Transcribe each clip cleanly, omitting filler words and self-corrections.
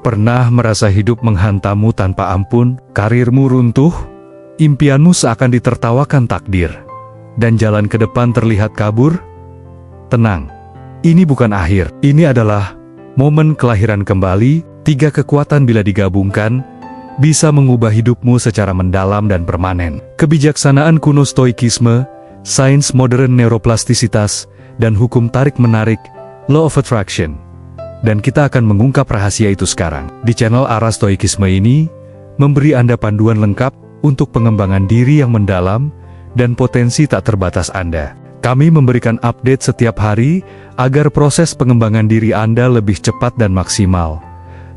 Pernah merasa hidup menghantammu tanpa ampun, karirmu runtuh, impianmu seakan ditertawakan takdir, dan jalan ke depan terlihat kabur? Tenang, ini bukan akhir. Ini adalah momen kelahiran kembali. 3 kekuatan bila digabungkan, bisa mengubah hidupmu secara mendalam dan permanen. Kebijaksanaan kuno stoikisme, sains modern neuroplastisitas, dan hukum tarik-menarik, law of attraction. Dan kita akan mengungkap rahasia itu sekarang. Di channel Arah Stoikisme ini, memberi Anda panduan lengkap untuk pengembangan diri yang mendalam dan potensi tak terbatas Anda. Kami memberikan update setiap hari agar proses pengembangan diri Anda lebih cepat dan maksimal.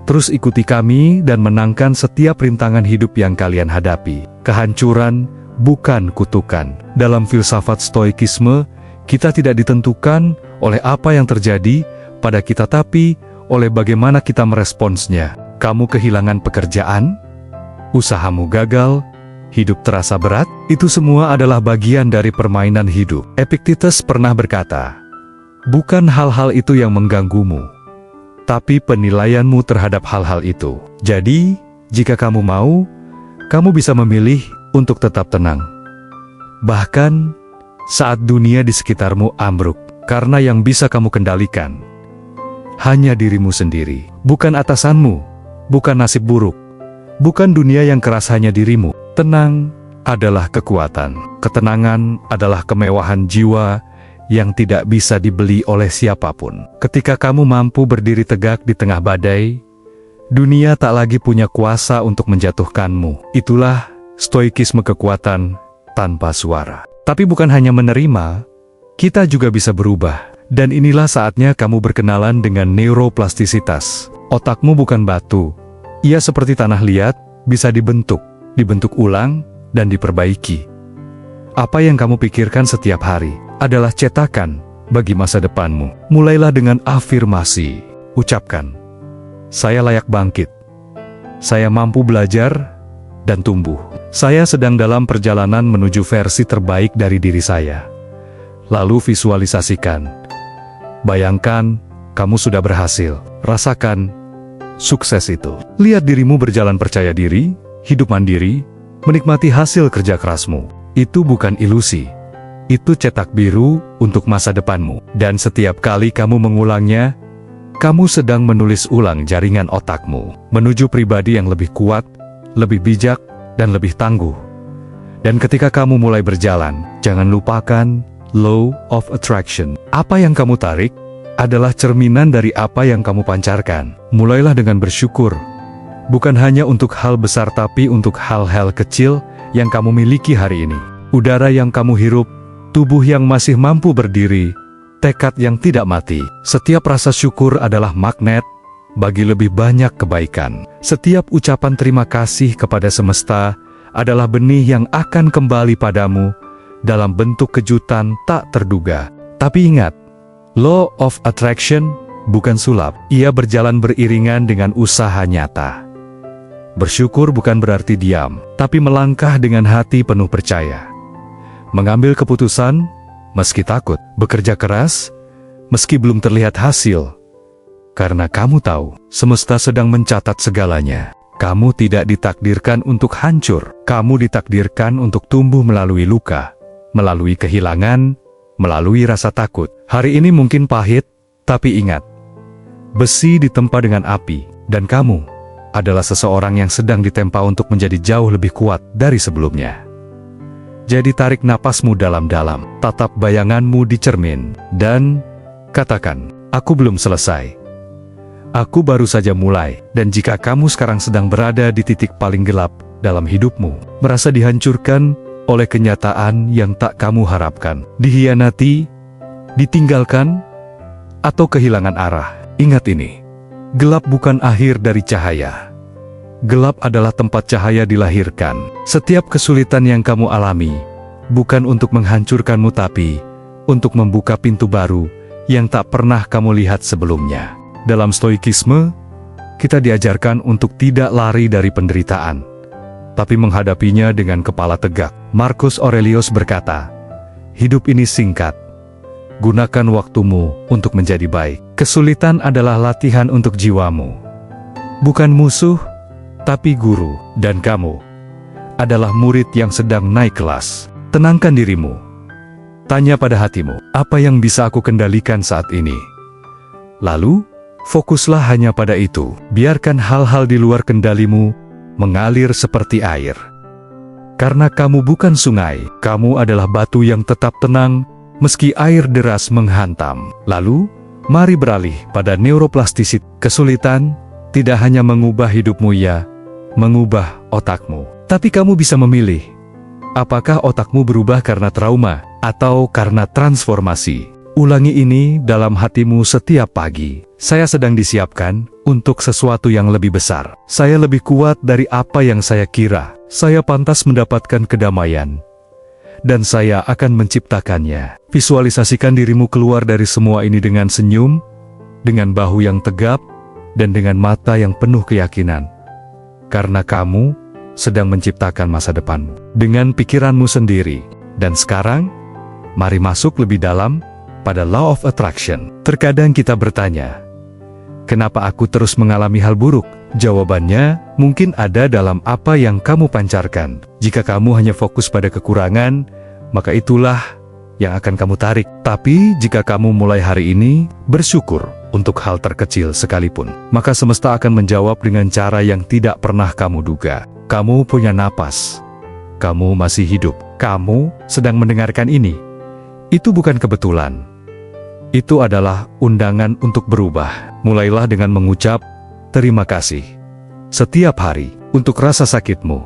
Terus ikuti kami dan menangkan setiap rintangan hidup yang kalian hadapi. Kehancuran bukan kutukan. Dalam filsafat stoikisme, kita tidak ditentukan oleh apa yang terjadi pada kita, tapi oleh bagaimana kita meresponsnya. Kamu kehilangan pekerjaan, usahamu gagal, hidup terasa berat, itu semua adalah bagian dari permainan hidup. Epictetus pernah berkata, bukan hal-hal itu yang mengganggumu, tapi penilaianmu terhadap hal-hal itu. Jadi, jika kamu mau, kamu bisa memilih untuk tetap tenang. Bahkan, saat dunia di sekitarmu ambruk, karena yang bisa kamu kendalikan hanya dirimu sendiri. Bukan atasanmu, bukan nasib buruk, bukan dunia yang keras, hanya dirimu. Tenang adalah kekuatan. Ketenangan adalah kemewahan jiwa yang tidak bisa dibeli oleh siapapun. Ketika kamu mampu berdiri tegak di tengah badai, dunia tak lagi punya kuasa untuk menjatuhkanmu. Itulah stoikisme, kekuatan tanpa suara. Tapi bukan hanya menerima, kita juga bisa berubah. Dan inilah saatnya kamu berkenalan dengan neuroplastisitas. Otakmu bukan batu. Ia seperti tanah liat, bisa dibentuk ulang, dan diperbaiki. Apa yang kamu pikirkan setiap hari adalah cetakan bagi masa depanmu. Mulailah dengan afirmasi. Ucapkan, saya layak bangkit. Saya mampu belajar dan tumbuh. Saya sedang dalam perjalanan menuju versi terbaik dari diri saya. Lalu visualisasikan. Bayangkan, kamu sudah berhasil. Rasakan sukses itu. Lihat dirimu berjalan percaya diri, hidup mandiri, menikmati hasil kerja kerasmu. Itu bukan ilusi. Itu cetak biru untuk masa depanmu. Dan setiap kali kamu mengulangnya, kamu sedang menulis ulang jaringan otakmu, menuju pribadi yang lebih kuat, lebih bijak, dan lebih tangguh. Dan ketika kamu mulai berjalan, jangan lupakan law of attraction. Apa yang kamu tarik adalah cerminan dari apa yang kamu pancarkan. Mulailah dengan bersyukur. Bukan hanya untuk hal besar, tapi untuk hal-hal kecil yang kamu miliki hari ini. Udara yang kamu hirup, tubuh yang masih mampu berdiri, tekad yang tidak mati. Setiap rasa syukur adalah magnet bagi lebih banyak kebaikan. Setiap ucapan terima kasih kepada semesta adalah benih yang akan kembali padamu dalam bentuk kejutan tak terduga. Tapi ingat, law of attraction bukan sulap. Ia berjalan beriringan dengan usaha nyata. Bersyukur bukan berarti diam, tapi melangkah dengan hati penuh percaya. Mengambil keputusan, meski takut. Bekerja keras, meski belum terlihat hasil. Karena kamu tahu, semesta sedang mencatat segalanya. Kamu tidak ditakdirkan untuk hancur. Kamu ditakdirkan untuk tumbuh melalui luka, melalui kehilangan, melalui rasa takut. Hari ini mungkin pahit, tapi ingat, besi ditempa dengan api, dan kamu adalah seseorang yang sedang ditempa untuk menjadi jauh lebih kuat dari sebelumnya. Jadi tarik napasmu dalam-dalam, tatap bayanganmu di cermin, dan katakan, aku belum selesai. Aku baru saja mulai. Dan jika kamu sekarang sedang berada di titik paling gelap dalam hidupmu, merasa dihancurkan oleh kenyataan yang tak kamu harapkan, dihianati, ditinggalkan, atau kehilangan arah, ingat ini. Gelap bukan akhir dari cahaya. Gelap adalah tempat cahaya dilahirkan. Setiap kesulitan yang kamu alami, bukan untuk menghancurkanmu, tapi untuk membuka pintu baru yang tak pernah kamu lihat sebelumnya. Dalam stoikisme, kita diajarkan untuk tidak lari dari penderitaan, tapi menghadapinya dengan kepala tegak. Marcus Aurelius berkata, hidup ini singkat. Gunakan waktumu untuk menjadi baik. Kesulitan adalah latihan untuk jiwamu. bukan musuh, tapi guru. Dan kamu adalah murid yang sedang naik kelas. Tenangkan dirimu. Tanya pada hatimu, apa yang bisa aku kendalikan saat ini? Lalu, fokuslah hanya pada itu. Biarkan hal-hal di luar kendalimu mengalir seperti air. Karena kamu bukan sungai, kamu adalah batu yang tetap tenang meski air deras menghantam. Lalu, mari beralih pada neuroplastisiti. Kesulitan tidak hanya mengubah hidupmu ya, mengubah otakmu. Tapi kamu bisa memilih, apakah otakmu berubah karena trauma atau karena transformasi. Ulangi ini dalam hatimu setiap pagi. Saya sedang disiapkan untuk sesuatu yang lebih besar. Saya lebih kuat dari apa yang saya kira. Saya pantas mendapatkan kedamaian. Dan saya akan menciptakannya. Visualisasikan dirimu keluar dari semua ini dengan senyum, dengan bahu yang tegap, dan dengan mata yang penuh keyakinan. Karena kamu sedang menciptakan masa depanmu dengan pikiranmu sendiri. Dan sekarang, mari masuk lebih dalam pada Law of Attraction. Terkadang kita bertanya, kenapa aku terus mengalami hal buruk? Jawabannya mungkin ada dalam apa yang kamu pancarkan. Jika kamu hanya fokus pada kekurangan, maka itulah yang akan kamu tarik. Tapi jika kamu mulai hari ini bersyukur untuk hal terkecil sekalipun, maka semesta akan menjawab dengan cara yang tidak pernah kamu duga. Kamu punya napas. Kamu masih hidup. Kamu sedang mendengarkan ini. Itu bukan kebetulan. Itu adalah undangan untuk berubah. Mulailah dengan mengucap terima kasih setiap hari untuk rasa sakitmu,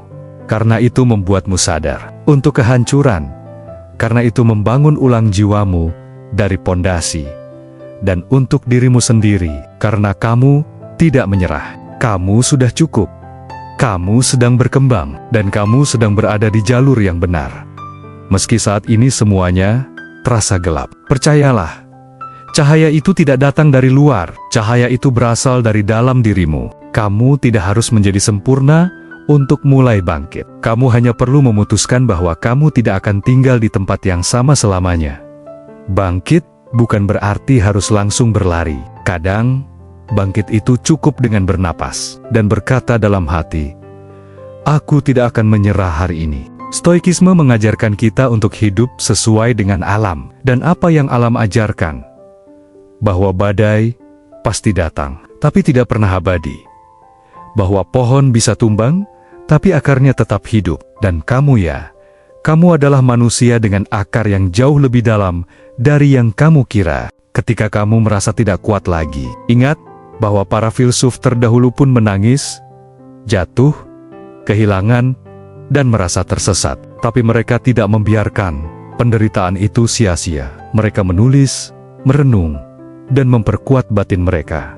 karena itu membuatmu sadar. Untuk kehancuran, karena itu membangun ulang jiwamu dari pondasi. Dan untuk dirimu sendiri, karena kamu tidak menyerah. Kamu sudah cukup. Kamu sedang berkembang, dan kamu sedang berada di jalur yang benar. Meski saat ini semuanya terasa gelap, percayalah. Cahaya itu tidak datang dari luar, cahaya itu berasal dari dalam dirimu. Kamu tidak harus menjadi sempurna untuk mulai bangkit. Kamu hanya perlu memutuskan bahwa kamu tidak akan tinggal di tempat yang sama selamanya. Bangkit bukan berarti harus langsung berlari. Kadang, bangkit itu cukup dengan bernapas dan berkata dalam hati, aku tidak akan menyerah hari ini. Stoikisme mengajarkan kita untuk hidup sesuai dengan alam, dan apa yang alam ajarkan, bahwa badai pasti datang, tapi tidak pernah abadi. Bahwa pohon bisa tumbang, tapi akarnya tetap hidup. Dan kamu ya, kamu adalah manusia dengan akar yang jauh lebih dalam dari yang kamu kira. Ketika kamu merasa tidak kuat lagi, ingat bahwa para filsuf terdahulu pun menangis, jatuh, kehilangan, dan merasa tersesat. Tapi mereka tidak membiarkan penderitaan itu sia-sia. Mereka menulis, merenung, dan memperkuat batin mereka.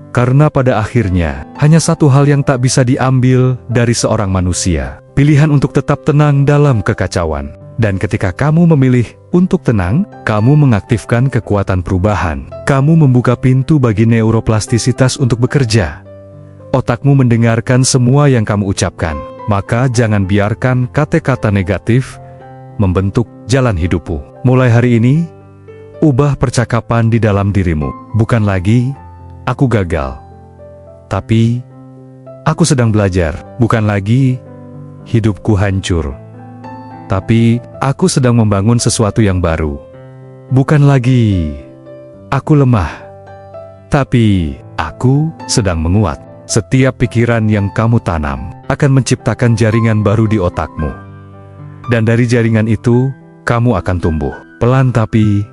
Karena pada akhirnya, hanya satu hal yang tak bisa diambil dari seorang manusia. Pilihan untuk tetap tenang dalam kekacauan. Dan ketika kamu memilih untuk tenang, kamu mengaktifkan kekuatan perubahan. Kamu membuka pintu bagi neuroplastisitas untuk bekerja. Otakmu mendengarkan semua yang kamu ucapkan. Maka jangan biarkan kata-kata negatif membentuk jalan hidupmu. Mulai hari ini, ubah percakapan di dalam dirimu. Bukan lagi, aku gagal. Tapi, aku sedang belajar. Bukan lagi, hidupku hancur. Tapi, aku sedang membangun sesuatu yang baru. Bukan lagi, aku lemah. Tapi, aku sedang menguat. Setiap pikiran yang kamu tanam akan menciptakan jaringan baru di otakmu. Dan dari jaringan itu, kamu akan tumbuh. Pelan tapi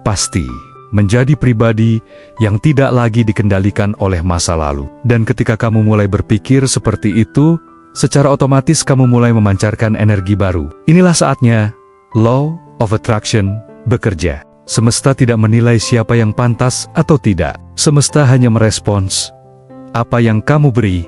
pasti menjadi pribadi yang tidak lagi dikendalikan oleh masa lalu. Dan ketika kamu mulai berpikir seperti itu, secara otomatis kamu mulai memancarkan energi baru. Inilah saatnya Law of Attraction bekerja. Semesta tidak menilai siapa yang pantas atau tidak. Semesta hanya merespons. Apa yang kamu beri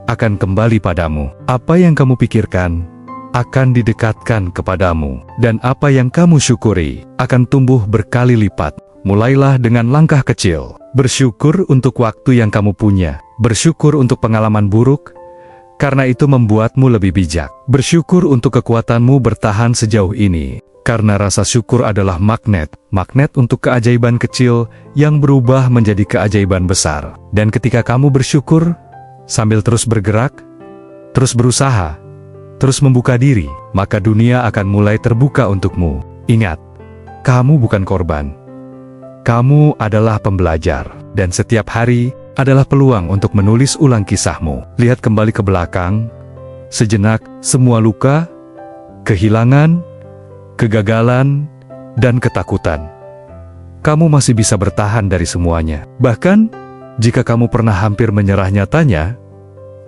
akan kembali padamu. Apa yang kamu pikirkan akan didekatkan kepadamu. Dan apa yang kamu syukuri akan tumbuh berkali lipat. Mulailah dengan langkah kecil. Bersyukur untuk waktu yang kamu punya. Bersyukur untuk pengalaman buruk, karena itu membuatmu lebih bijak. Bersyukur untuk kekuatanmu bertahan sejauh ini, karena rasa syukur adalah magnet. Magnet untuk keajaiban kecil yang berubah menjadi keajaiban besar. Dan ketika kamu bersyukur, sambil terus bergerak, terus berusaha, terus membuka diri, maka dunia akan mulai terbuka untukmu. Ingat, kamu bukan korban. Kamu adalah pembelajar, dan setiap hari adalah peluang untuk menulis ulang kisahmu. Lihat kembali ke belakang, sejenak semua luka, kehilangan, kegagalan, dan ketakutan. Kamu masih bisa bertahan dari semuanya. Bahkan, jika kamu pernah hampir menyerah nyatanya,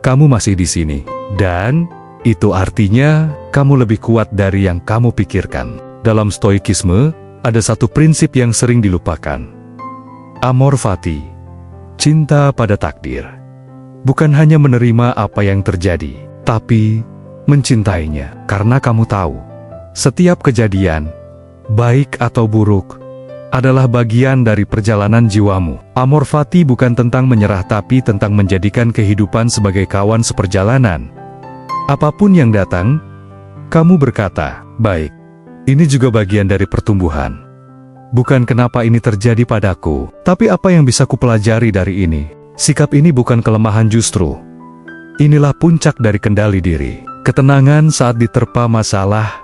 kamu masih di sini. Dan, itu artinya kamu lebih kuat dari yang kamu pikirkan. Dalam stoikisme, ada satu prinsip yang sering dilupakan. Amor fati, cinta pada takdir. Bukan hanya menerima apa yang terjadi, tapi mencintainya. Karena kamu tahu, setiap kejadian, baik atau buruk, adalah bagian dari perjalanan jiwamu. Amor fati bukan tentang menyerah tapi tentang menjadikan kehidupan sebagai kawan seperjalanan. Apapun yang datang, kamu berkata, baik, ini juga bagian dari pertumbuhan. Bukan kenapa ini terjadi padaku, tapi apa yang bisa kupelajari dari ini. Sikap ini bukan kelemahan justru. Inilah puncak dari kendali diri. Ketenangan saat diterpa masalah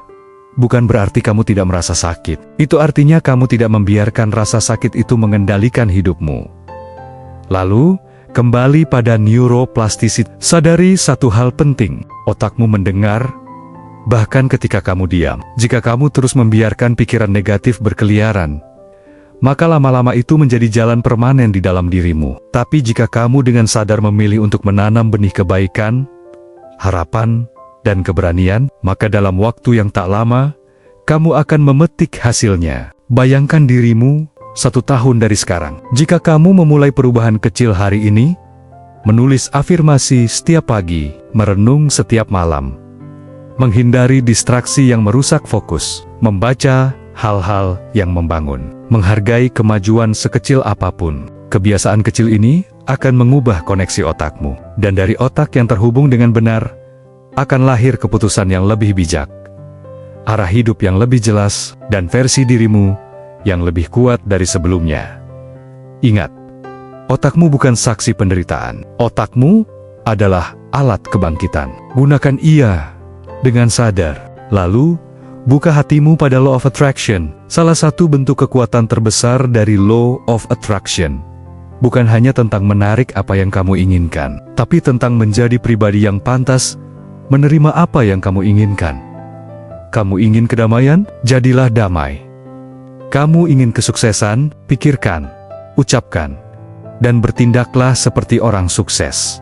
bukan berarti kamu tidak merasa sakit. Itu artinya kamu tidak membiarkan rasa sakit itu mengendalikan hidupmu. Lalu, kembali pada neuroplastisitas. Sadari satu hal penting, otakmu mendengar, bahkan ketika kamu diam. Jika kamu terus membiarkan pikiran negatif berkeliaran, maka lama-lama itu menjadi jalan permanen di dalam dirimu. Tapi jika kamu dengan sadar memilih untuk menanam benih kebaikan, harapan, dan keberanian, maka dalam waktu yang tak lama, kamu akan memetik hasilnya. Bayangkan dirimu 1 tahun dari sekarang. Jika kamu memulai perubahan kecil hari ini, menulis afirmasi setiap pagi, merenung setiap malam, menghindari distraksi yang merusak fokus, membaca hal-hal yang membangun, menghargai kemajuan sekecil apapun. Kebiasaan kecil ini akan mengubah koneksi otakmu, dan dari otak yang terhubung dengan benar, akan lahir keputusan yang lebih bijak, arah hidup yang lebih jelas, dan versi dirimu yang lebih kuat dari sebelumnya. Ingat, otakmu bukan saksi penderitaan. Otakmu adalah alat kebangkitan. Gunakan ia dengan sadar. Lalu, buka hatimu pada Law of Attraction. Salah satu bentuk kekuatan terbesar dari Law of Attraction bukan hanya tentang menarik apa yang kamu inginkan, tapi tentang menjadi pribadi yang pantas menerima apa yang kamu inginkan. Kamu ingin kedamaian? Jadilah damai. Kamu ingin kesuksesan? Pikirkan, ucapkan, dan bertindaklah seperti orang sukses.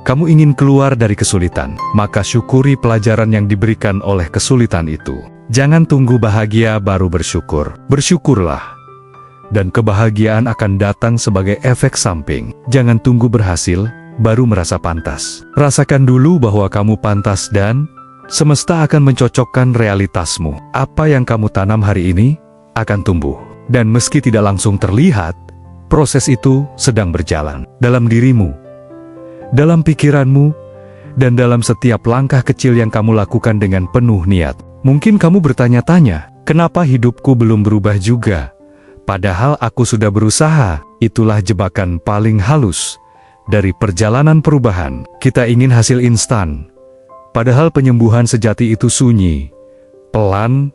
Kamu ingin keluar dari kesulitan? Maka syukuri pelajaran yang diberikan oleh kesulitan itu. Jangan tunggu bahagia baru bersyukur. Bersyukurlah, dan kebahagiaan akan datang sebagai efek samping. Jangan tunggu berhasil baru merasa pantas. Rasakan dulu bahwa kamu pantas dan semesta akan mencocokkan realitasmu. Apa yang kamu tanam hari ini akan tumbuh. Dan meski tidak langsung terlihat, proses itu sedang berjalan dalam dirimu, dalam pikiranmu, dan dalam setiap langkah kecil yang kamu lakukan dengan penuh niat. Mungkin kamu bertanya-tanya, kenapa hidupku belum berubah juga? Padahal aku sudah berusaha. Itulah jebakan paling halus dari perjalanan perubahan. Kita ingin hasil instan, padahal penyembuhan sejati itu sunyi, pelan,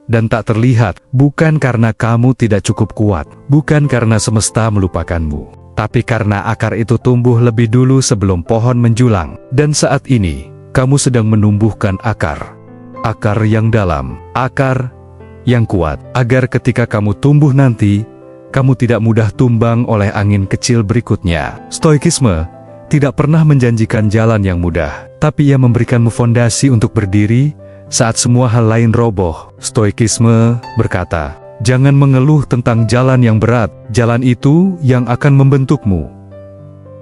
dan tak terlihat. Bukan karena kamu tidak cukup kuat, bukan karena semesta melupakanmu, tapi karena akar itu tumbuh lebih dulu sebelum pohon menjulang. Dan saat ini, kamu sedang menumbuhkan akar. Akar yang dalam, akar yang kuat, agar ketika kamu tumbuh nanti, kamu tidak mudah tumbang oleh angin kecil berikutnya. Stoikisme tidak pernah menjanjikan jalan yang mudah, tapi ia memberikanmu fondasi untuk berdiri saat semua hal lain roboh. Stoikisme berkata, jangan mengeluh tentang jalan yang berat, jalan itu yang akan membentukmu.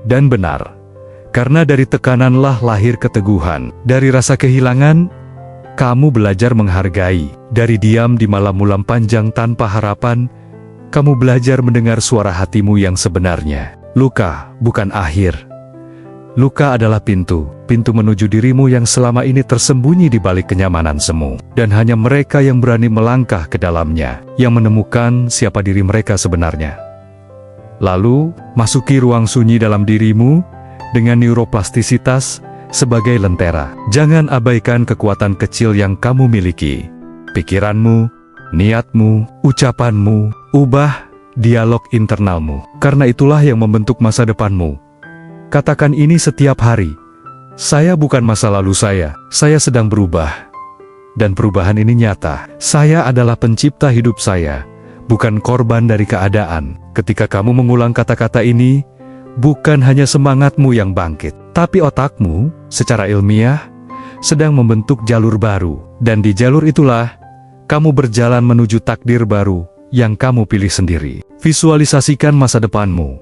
Dan benar, karena dari tekananlah lahir keteguhan. Dari rasa kehilangan, kamu belajar menghargai. Dari diam di malam-malam panjang tanpa harapan, kamu belajar mendengar suara hatimu yang sebenarnya. Luka bukan akhir. Luka adalah pintu menuju dirimu yang selama ini tersembunyi di balik kenyamanan semu. Dan hanya mereka yang berani melangkah ke dalamnya, yang menemukan siapa diri mereka sebenarnya. Lalu, masuki ruang sunyi dalam dirimu, dengan neuroplastisitas sebagai lentera. Jangan abaikan kekuatan kecil yang kamu miliki. Pikiranmu, niatmu, ucapanmu, ubah dialog internalmu. Karena itulah yang membentuk masa depanmu. Katakan ini setiap hari. Saya bukan masa lalu saya sedang berubah. Dan perubahan ini nyata. Saya adalah pencipta hidup saya, bukan korban dari keadaan. Ketika kamu mengulang kata-kata ini, bukan hanya semangatmu yang bangkit, tapi otakmu, secara ilmiah, sedang membentuk jalur baru. Dan di jalur itulah, kamu berjalan menuju takdir baru yang kamu pilih sendiri. Visualisasikan masa depanmu.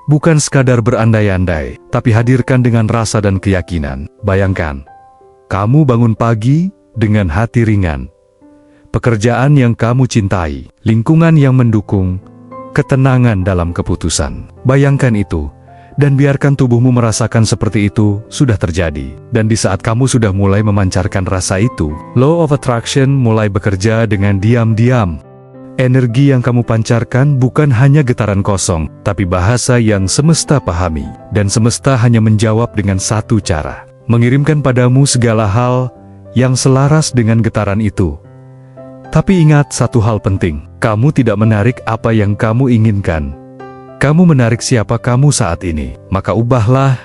Bukan sekadar berandai-andai, tapi hadirkan dengan rasa dan keyakinan. Bayangkan, kamu bangun pagi dengan hati ringan. Pekerjaan yang kamu cintai, lingkungan yang mendukung, ketenangan dalam keputusan. Bayangkan itu, dan biarkan tubuhmu merasakan seperti itu sudah terjadi. Dan di saat kamu sudah mulai memancarkan rasa itu, Law of Attraction mulai bekerja dengan diam-diam. Energi yang kamu pancarkan bukan hanya getaran kosong, tapi bahasa yang semesta pahami. Dan semesta hanya menjawab dengan satu cara, mengirimkan padamu segala hal yang selaras dengan getaran itu. Tapi ingat satu hal penting, kamu tidak menarik apa yang kamu inginkan. Kamu menarik siapa kamu saat ini. Maka ubahlah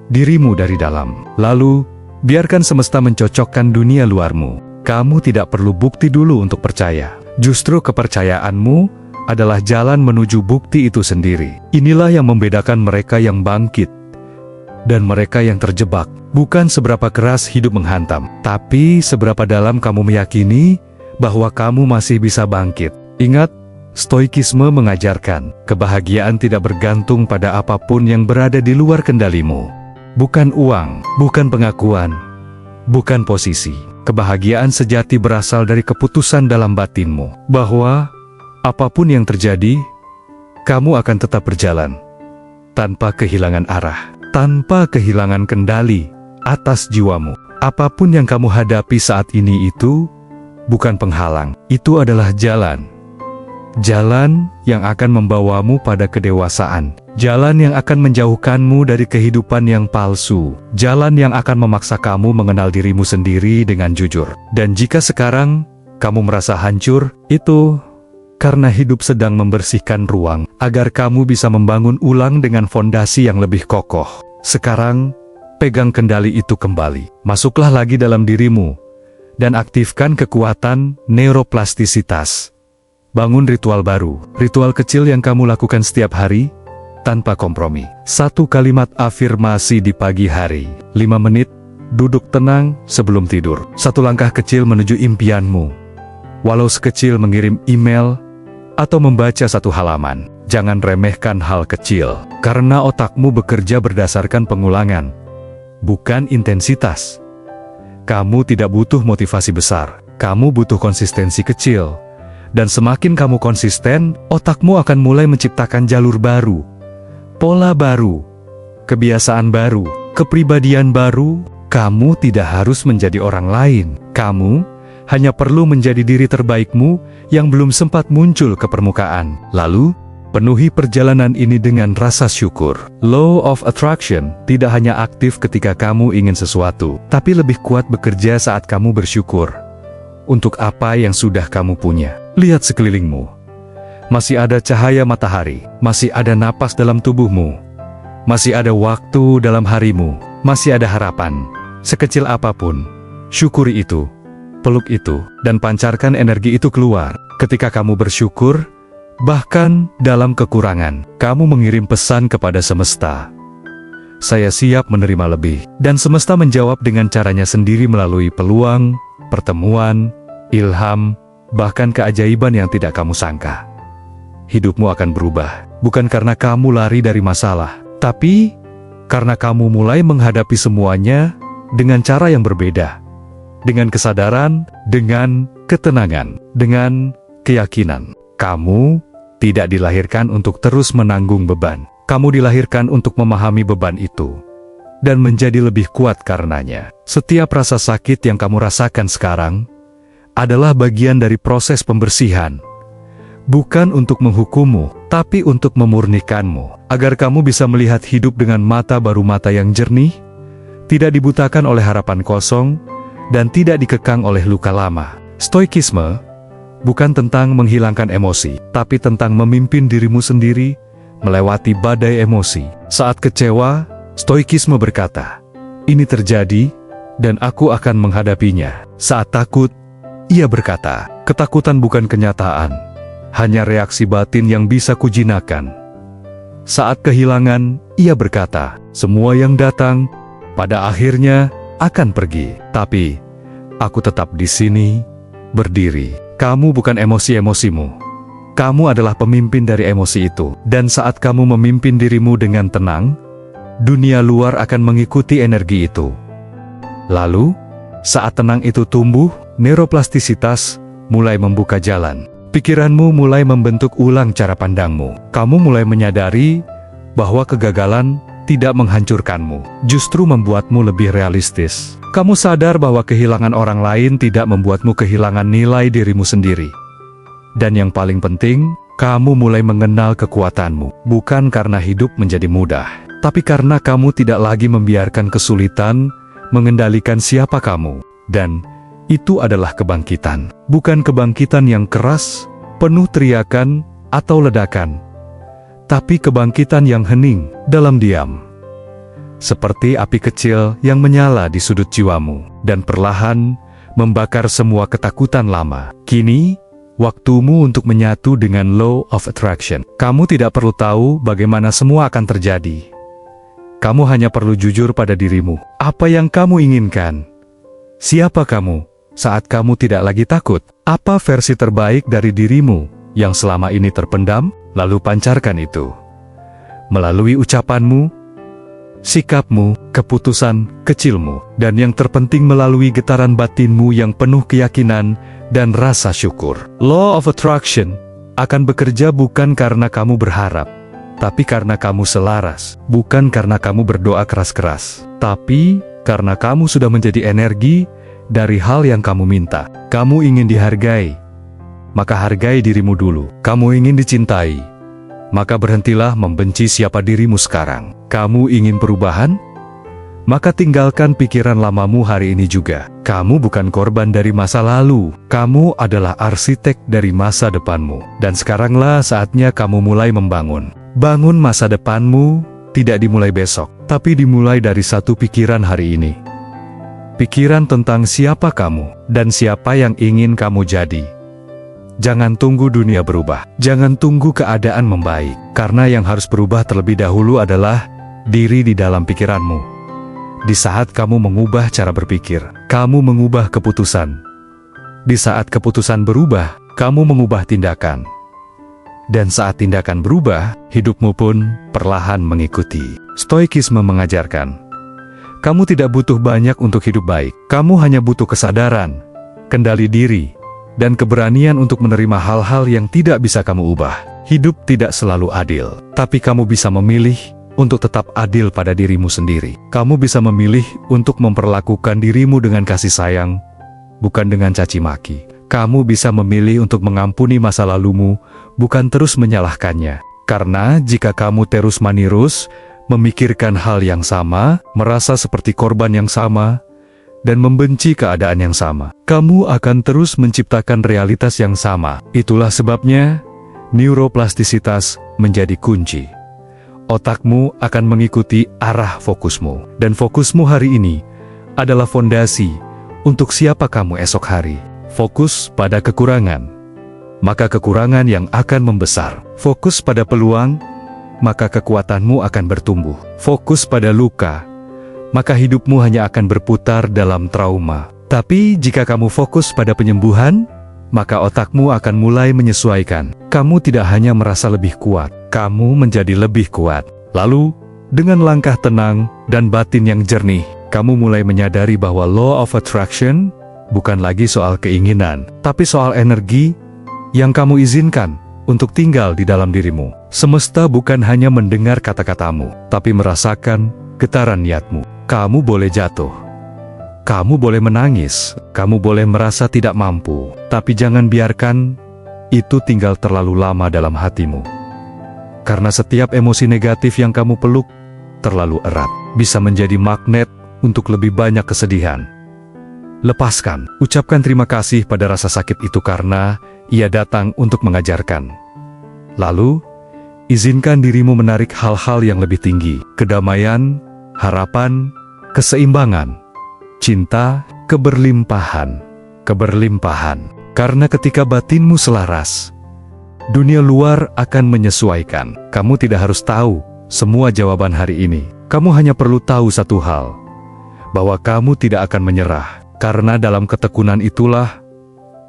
dirimu dari dalam. Lalu, biarkan semesta mencocokkan dunia luarmu. Kamu tidak perlu bukti dulu untuk percaya. Justru kepercayaanmu adalah jalan menuju bukti itu sendiri. Inilah yang membedakan mereka yang bangkit dan mereka yang terjebak. Bukan seberapa keras hidup menghantam, tapi seberapa dalam kamu meyakini bahwa kamu masih bisa bangkit. Ingat, Stoikisme mengajarkan, kebahagiaan tidak bergantung pada apapun yang berada di luar kendalimu. Bukan uang, bukan pengakuan, bukan posisi. Kebahagiaan sejati berasal dari keputusan dalam batinmu, bahwa apapun yang terjadi, kamu akan tetap berjalan, tanpa kehilangan arah, tanpa kehilangan kendali atas jiwamu. Apapun yang kamu hadapi saat ini itu bukan penghalang, itu adalah jalan. Jalan yang akan membawamu pada kedewasaan. Jalan yang akan menjauhkanmu dari kehidupan yang palsu. Jalan yang akan memaksa kamu mengenal dirimu sendiri dengan jujur. Dan jika sekarang kamu merasa hancur, itu karena hidup sedang membersihkan ruang agar kamu bisa membangun ulang dengan fondasi yang lebih kokoh. Sekarang, pegang kendali itu kembali. Masuklah lagi dalam dirimu dan aktifkan kekuatan neuroplastisitas. Bangun ritual baru, ritual kecil yang kamu lakukan setiap hari, tanpa kompromi. 1 kalimat afirmasi di pagi hari, 5 menit, duduk tenang sebelum tidur. 1 langkah kecil menuju impianmu. Walau sekecil mengirim email, atau membaca 1 halaman. Jangan remehkan hal kecil, karena otakmu bekerja berdasarkan pengulangan, bukan intensitas. Kamu tidak butuh motivasi besar, kamu butuh konsistensi kecil. Dan semakin kamu konsisten, otakmu akan mulai menciptakan jalur baru, pola baru, kebiasaan baru, kepribadian baru. Kamu tidak harus menjadi orang lain. Kamu hanya perlu menjadi diri terbaikmu yang belum sempat muncul ke permukaan. Lalu, penuhi perjalanan ini dengan rasa syukur. Law of Attraction tidak hanya aktif ketika kamu ingin sesuatu, tapi lebih kuat bekerja saat kamu bersyukur untuk apa yang sudah kamu punya. Lihat sekelilingmu. Masih ada cahaya matahari, masih ada napas dalam tubuhmu, masih ada waktu dalam harimu, masih ada harapan. Sekecil apapun, syukuri itu, peluk itu, dan pancarkan energi itu keluar. Ketika kamu bersyukur, bahkan dalam kekurangan, kamu mengirim pesan kepada semesta. Saya siap menerima lebih. Dan semesta menjawab dengan caranya sendiri melalui peluang, pertemuan, ilham, bahkan keajaiban yang tidak kamu sangka. Hidupmu akan berubah, bukan karena kamu lari dari masalah, tapi karena kamu mulai menghadapi semuanya dengan cara yang berbeda. Dengan kesadaran, dengan ketenangan, dengan keyakinan. Kamu tidak dilahirkan untuk terus menanggung beban. Kamu dilahirkan untuk memahami beban itu dan menjadi lebih kuat karenanya. Setiap rasa sakit yang kamu rasakan sekarang adalah bagian dari proses pembersihan. Bukan untuk menghukummu, tapi untuk memurnikanmu. agar kamu bisa melihat hidup dengan mata baru, mata yang jernih, tidak dibutakan oleh harapan kosong, dan tidak dikekang oleh luka lama. Stoikisme bukan tentang menghilangkan emosi, tapi tentang memimpin dirimu sendiri melewati badai emosi. Saat kecewa, stoikisme berkata, "Ini terjadi, dan aku akan menghadapinya." Saat takut, ia berkata, "Ketakutan bukan kenyataan, hanya reaksi batin yang bisa kujinakkan." Saat kehilangan, ia berkata, "Semua yang datang, pada akhirnya akan pergi. Tapi, aku tetap di sini, berdiri." Kamu bukan emosi-emosimu. Kamu adalah pemimpin dari emosi itu. Dan saat kamu memimpin dirimu dengan tenang, dunia luar akan mengikuti energi itu. Lalu, saat tenang itu tumbuh, neuroplastisitas mulai membuka jalan. Pikiranmu mulai membentuk ulang cara pandangmu. Kamu mulai menyadari bahwa kegagalan tidak menghancurkanmu, justru membuatmu lebih realistis. Kamu sadar bahwa kehilangan orang lain tidak membuatmu kehilangan nilai dirimu sendiri. Dan yang paling penting, kamu mulai mengenal kekuatanmu, bukan karena hidup menjadi mudah, tapi karena kamu tidak lagi membiarkan kesulitan mengendalikan siapa kamu. Dan itu adalah kebangkitan. Bukan kebangkitan yang keras, penuh teriakan, atau ledakan, tapi kebangkitan yang hening, dalam diam. Seperti api kecil yang menyala di sudut jiwamu, dan perlahan membakar semua ketakutan lama. Kini, waktumu untuk menyatu dengan Law of Attraction. Kamu tidak perlu tahu bagaimana semua akan terjadi. Kamu hanya perlu jujur pada dirimu. Apa yang kamu inginkan? Siapa kamu saat kamu tidak lagi takut? Apa versi terbaik dari dirimu yang selama ini terpendam? Lalu pancarkan itu melalui ucapanmu, sikapmu, keputusan kecilmu, dan yang terpenting melalui getaran batinmu yang penuh keyakinan dan rasa syukur. Law of Attraction akan bekerja bukan karena kamu berharap, tapi karena kamu selaras. Bukan karena kamu berdoa keras-keras, tapi karena kamu sudah menjadi energi dari hal yang kamu minta. Kamu ingin dihargai, maka hargai dirimu dulu. Kamu ingin dicintai, maka berhentilah membenci siapa dirimu sekarang. Kamu ingin perubahan? Maka tinggalkan pikiran lamamu hari ini juga. Kamu bukan korban dari masa lalu. Kamu adalah arsitek dari masa depanmu. Dan sekaranglah saatnya kamu mulai membangun. Bangun masa depanmu tidak dimulai besok, tapi dimulai dari satu pikiran hari ini. Pikiran tentang siapa kamu dan siapa yang ingin kamu jadi. Jangan tunggu dunia berubah. Jangan tunggu keadaan membaik. Karena yang harus berubah terlebih dahulu adalah diri di dalam pikiranmu. Di saat kamu mengubah cara berpikir, kamu mengubah keputusan. Di saat keputusan berubah, kamu mengubah tindakan. Dan saat tindakan berubah, hidupmu pun perlahan mengikuti. Stoikisme mengajarkan, kamu tidak butuh banyak untuk hidup baik. Kamu hanya butuh kesadaran, kendali diri, dan keberanian untuk menerima hal-hal yang tidak bisa kamu ubah. Hidup tidak selalu adil, tapi kamu bisa memilih untuk tetap adil pada dirimu sendiri. Kamu bisa memilih untuk memperlakukan dirimu dengan kasih sayang, bukan dengan caci maki. Kamu bisa memilih untuk mengampuni masa lalumu, bukan terus menyalahkannya. Karena jika kamu terus-menerus memikirkan hal yang sama, merasa seperti korban yang sama, dan membenci keadaan yang sama, kamu akan terus menciptakan realitas yang sama. Itulah sebabnya, neuroplastisitas menjadi kunci. Otakmu akan mengikuti arah fokusmu, dan fokusmu hari ini adalah fondasi untuk siapa kamu esok hari. Fokus pada kekurangan, maka kekurangan yang akan membesar. Fokus pada peluang, maka kekuatanmu akan bertumbuh. Fokus pada luka, maka hidupmu hanya akan berputar dalam trauma. Tapi jika kamu fokus pada penyembuhan, maka otakmu akan mulai menyesuaikan. Kamu tidak hanya merasa lebih kuat, kamu menjadi lebih kuat. Lalu, dengan langkah tenang dan batin yang jernih, kamu mulai menyadari bahwa Law of Attraction bukan lagi soal keinginan, tapi soal energi yang kamu izinkan untuk tinggal di dalam dirimu. Semesta bukan hanya mendengar kata-katamu, tapi merasakan getaran niatmu. Kamu boleh jatuh, kamu boleh menangis, kamu boleh merasa tidak mampu, tapi jangan biarkan itu tinggal terlalu lama dalam hatimu. Karena setiap emosi negatif yang kamu peluk terlalu erat, bisa menjadi magnet untuk lebih banyak kesedihan. Lepaskan, ucapkan terima kasih pada rasa sakit itu karena ia datang untuk mengajarkan. Lalu, izinkan dirimu menarik hal-hal yang lebih tinggi, kedamaian, harapan, keseimbangan, cinta, keberlimpahan. Karena ketika batinmu selaras, dunia luar akan menyesuaikan. Kamu tidak harus tahu semua jawaban hari ini. Kamu hanya perlu tahu satu hal, bahwa kamu tidak akan menyerah. Karena dalam ketekunan itulah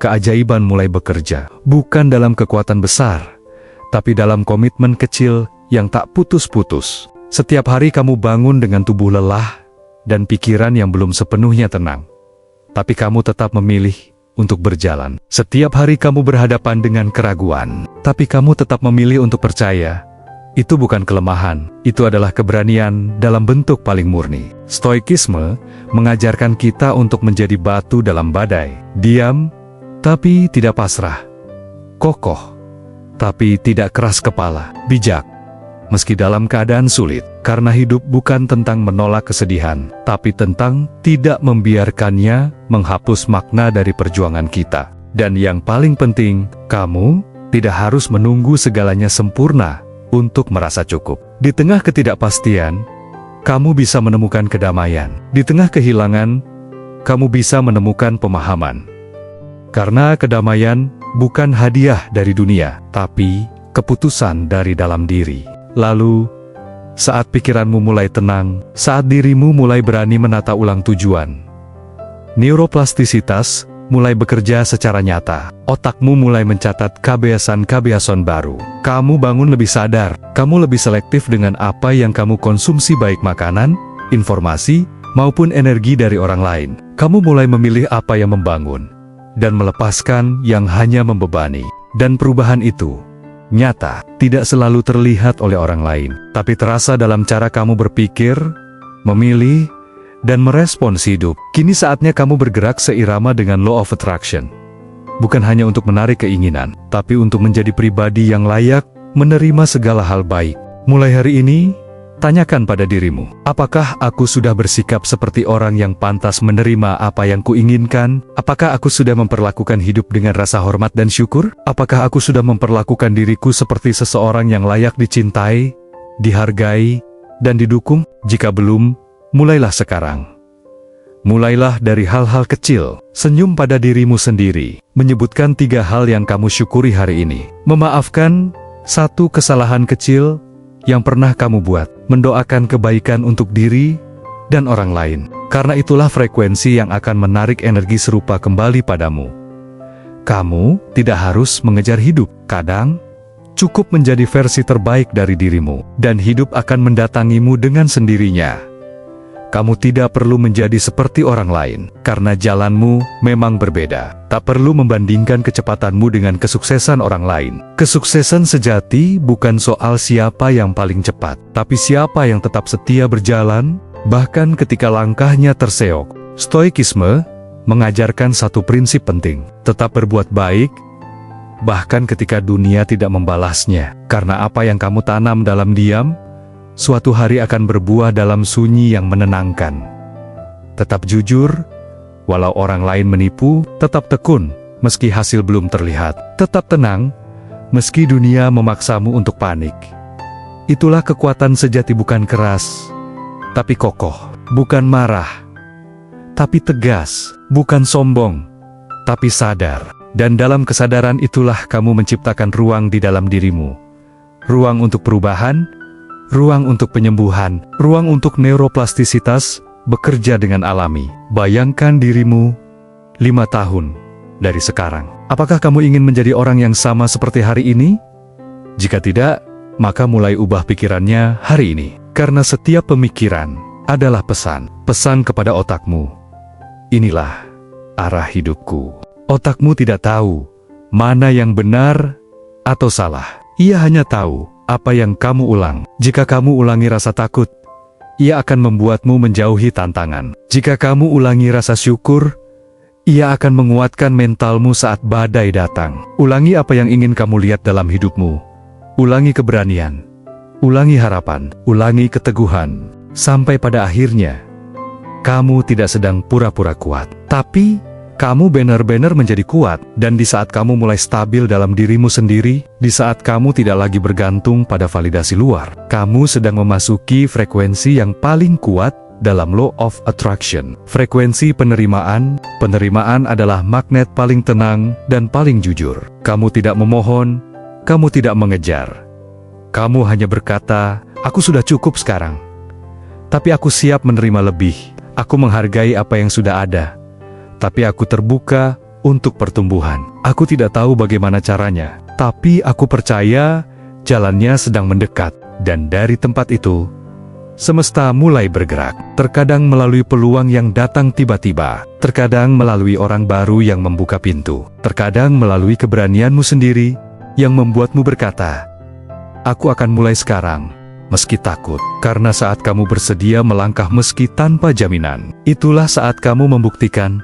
keajaiban mulai bekerja. Bukan dalam kekuatan besar, tapi dalam komitmen kecil yang tak putus-putus. Setiap hari kamu bangun dengan tubuh lelah dan pikiran yang belum sepenuhnya tenang. Tapi kamu tetap memilih untuk berjalan. Setiap hari kamu berhadapan dengan keraguan, tapi kamu tetap memilih untuk percaya. Itu bukan kelemahan, itu adalah keberanian dalam bentuk paling murni. Stoikisme mengajarkan kita untuk menjadi batu dalam badai. Diam, tapi tidak pasrah. Kokoh, tapi tidak keras kepala. Bijak, meski dalam keadaan sulit. Karena hidup bukan tentang menolak kesedihan, tapi tentang tidak membiarkannya menghapus makna dari perjuangan kita. Dan yang paling penting, kamu tidak harus menunggu segalanya sempurna untuk merasa cukup. Di tengah ketidakpastian, kamu bisa menemukan kedamaian. Di tengah kehilangan, kamu bisa menemukan pemahaman. Karena kedamaian bukan hadiah dari dunia, tapi keputusan dari dalam diri. Lalu, saat pikiranmu mulai tenang, saat dirimu mulai berani menata ulang tujuan, neuroplastisitas mulai bekerja secara nyata. Otakmu mulai mencatat kebiasaan-kebiasaan baru. Kamu bangun lebih sadar, kamu lebih selektif dengan apa yang kamu konsumsi, baik makanan, informasi, maupun energi dari orang lain. Kamu mulai memilih apa yang membangun, dan melepaskan yang hanya membebani. Dan perubahan itu nyata, tidak selalu terlihat oleh orang lain, tapi terasa dalam cara kamu berpikir, memilih, dan merespons hidup. Kini saatnya kamu bergerak seirama dengan law of attraction. Bukan hanya untuk menarik keinginan, tapi untuk menjadi pribadi yang layak menerima segala hal baik. Mulai hari ini, tanyakan pada dirimu, apakah aku sudah bersikap seperti orang yang pantas menerima apa yang kuinginkan? Apakah aku sudah memperlakukan hidup dengan rasa hormat dan syukur? Apakah aku sudah memperlakukan diriku seperti seseorang yang layak dicintai, dihargai, dan didukung? Jika belum, mulailah sekarang. Mulailah dari hal-hal kecil. Senyum pada dirimu sendiri, menyebutkan 3 hal yang kamu syukuri hari ini. Memaafkan 1 kesalahan kecil yang pernah kamu buat, mendoakan kebaikan untuk diri dan orang lain. Karena itulah frekuensi yang akan menarik energi serupa kembali padamu. Kamu tidak harus mengejar hidup. Kadang, cukup menjadi versi terbaik dari dirimu, dan hidup akan mendatangimu dengan sendirinya. Kamu tidak perlu menjadi seperti orang lain, karena jalanmu memang berbeda. Tak perlu membandingkan kecepatanmu dengan kesuksesan orang lain. Kesuksesan sejati bukan soal siapa yang paling cepat, tapi siapa yang tetap setia berjalan, bahkan ketika langkahnya terseok. Stoikisme mengajarkan satu prinsip penting, tetap berbuat baik, bahkan ketika dunia tidak membalasnya. Karena apa yang kamu tanam dalam diam, suatu hari akan berbuah dalam sunyi yang menenangkan. Tetap jujur, walau orang lain menipu. Tetap tekun, meski hasil belum terlihat. Tetap tenang, meski dunia memaksamu untuk panik. Itulah kekuatan sejati, bukan keras, tapi kokoh. Bukan marah, tapi tegas. Bukan sombong, tapi sadar. Dan dalam kesadaran itulah kamu menciptakan ruang di dalam dirimu. Ruang untuk perubahan, ruang untuk penyembuhan, ruang untuk neuroplastisitas bekerja dengan alami. Bayangkan dirimu 5 tahun dari sekarang. Apakah kamu ingin menjadi orang yang sama seperti hari ini? Jika tidak, maka mulai ubah pikirannya hari ini. Karena setiap pemikiran adalah pesan. Pesan kepada otakmu, inilah arah hidupku. Otakmu tidak tahu mana yang benar atau salah. Ia hanya tahu apa yang kamu ulang. Jika kamu ulangi rasa takut, ia akan membuatmu menjauhi tantangan. Jika kamu ulangi rasa syukur, ia akan menguatkan mentalmu saat badai datang. Ulangi apa yang ingin kamu lihat dalam hidupmu. ulangi keberanian, ulangi harapan, ulangi keteguhan, sampai pada akhirnya kamu tidak sedang pura-pura kuat, tapi kamu benar-benar menjadi kuat. Dan di saat kamu mulai stabil dalam dirimu sendiri, di saat kamu tidak lagi bergantung pada validasi luar, kamu sedang memasuki frekuensi yang paling kuat dalam Law of Attraction. Frekuensi penerimaan. Penerimaan adalah magnet paling tenang dan paling jujur. Kamu tidak memohon, kamu tidak mengejar. Kamu hanya berkata, "Aku sudah cukup sekarang. Tapi aku siap menerima lebih. Aku menghargai apa yang sudah ada. Tapi aku terbuka untuk pertumbuhan. Aku tidak tahu bagaimana caranya, tapi aku percaya jalannya sedang mendekat." Dan dari tempat itu, semesta mulai bergerak. Terkadang melalui peluang yang datang tiba-tiba, terkadang melalui orang baru yang membuka pintu, terkadang melalui keberanianmu sendiri yang membuatmu berkata, "Aku akan mulai sekarang, meski takut." Karena saat kamu bersedia melangkah meski tanpa jaminan, itulah saat kamu membuktikan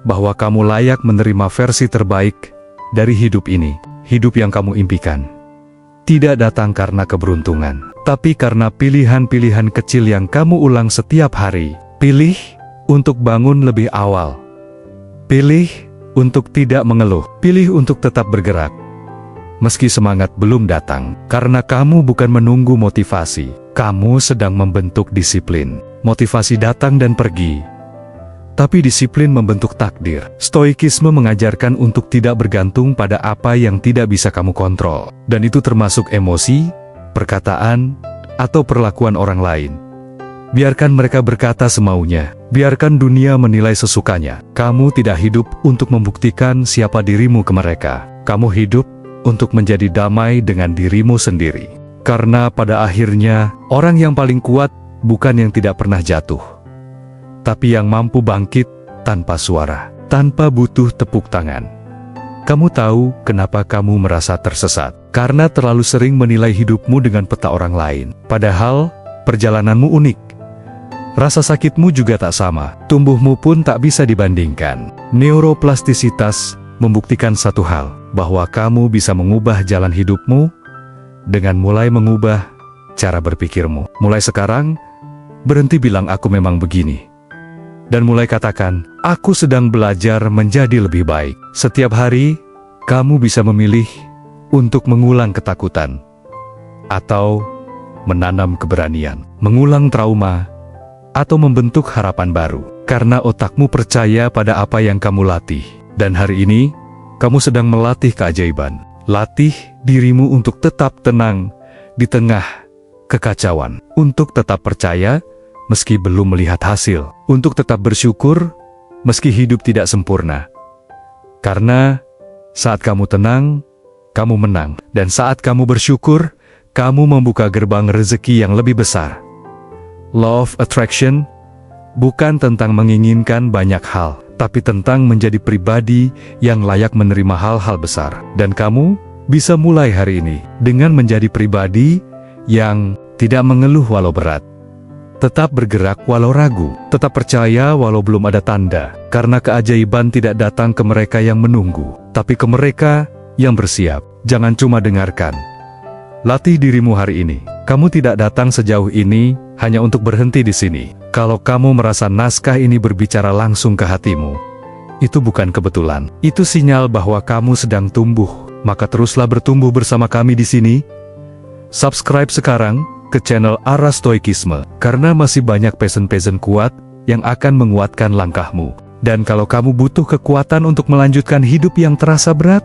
bahwa kamu layak menerima versi terbaik dari hidup ini. Hidup yang kamu impikan tidak datang karena keberuntungan, tapi karena pilihan-pilihan kecil yang kamu ulang setiap hari. Pilih untuk bangun lebih awal. Pilih untuk tidak mengeluh. Pilih untuk tetap bergerak meski semangat belum datang. Karena kamu bukan menunggu motivasi, kamu sedang membentuk disiplin. Motivasi datang dan pergi, tapi disiplin membentuk takdir. Stoikisme mengajarkan untuk tidak bergantung pada apa yang tidak bisa kamu kontrol. Dan itu termasuk emosi, perkataan, atau perlakuan orang lain. Biarkan mereka berkata semaunya. Biarkan dunia menilai sesukanya. Kamu tidak hidup untuk membuktikan siapa dirimu ke mereka. Kamu hidup untuk menjadi damai dengan dirimu sendiri. Karena pada akhirnya, orang yang paling kuat bukan yang tidak pernah jatuh, tapi yang mampu bangkit tanpa suara, tanpa butuh tepuk tangan. Kamu tahu kenapa kamu merasa tersesat? Karena terlalu sering menilai hidupmu dengan peta orang lain. Padahal, perjalananmu unik. Rasa sakitmu juga tak sama. Tumbuhmu pun tak bisa dibandingkan. Neuroplastisitas membuktikan satu hal, bahwa kamu bisa mengubah jalan hidupmu dengan mulai mengubah cara berpikirmu. Mulai sekarang, berhenti bilang aku memang begini, dan mulai katakan, aku sedang belajar menjadi lebih baik. Setiap hari, kamu bisa memilih untuk mengulang ketakutan, atau menanam keberanian, mengulang trauma, atau membentuk harapan baru. Karena otakmu percaya pada apa yang kamu latih. Dan hari ini, kamu sedang melatih keajaiban. Latih dirimu untuk tetap tenang di tengah kekacauan. Untuk tetap percaya meski belum melihat hasil, untuk tetap bersyukur meski hidup tidak sempurna. Karena saat kamu tenang, kamu menang. Dan saat kamu bersyukur, kamu membuka gerbang rezeki yang lebih besar. Law of Attraction bukan tentang menginginkan banyak hal, tapi tentang menjadi pribadi yang layak menerima hal-hal besar. Dan kamu bisa mulai hari ini dengan menjadi pribadi yang tidak mengeluh walau berat, tetap bergerak walau ragu, tetap percaya walau belum ada tanda. Karena keajaiban tidak datang ke mereka yang menunggu, tapi ke mereka yang bersiap. Jangan cuma dengarkan. Latih dirimu hari ini. Kamu tidak datang sejauh ini hanya untuk berhenti di sini. Kalau kamu merasa naskah ini berbicara langsung ke hatimu, itu bukan kebetulan. Itu sinyal bahwa kamu sedang tumbuh. Maka teruslah bertumbuh bersama kami di sini. Subscribe sekarang ke channel Arah Stoikisme, karena masih banyak pesan-pesan kuat yang akan menguatkan langkahmu. Dan kalau kamu butuh kekuatan untuk melanjutkan hidup yang terasa berat,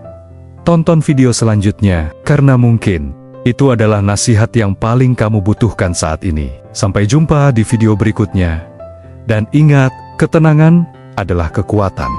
tonton video selanjutnya, karena mungkin itu adalah nasihat yang paling kamu butuhkan saat ini. Sampai jumpa di video berikutnya. Dan ingat, ketenangan adalah kekuatan.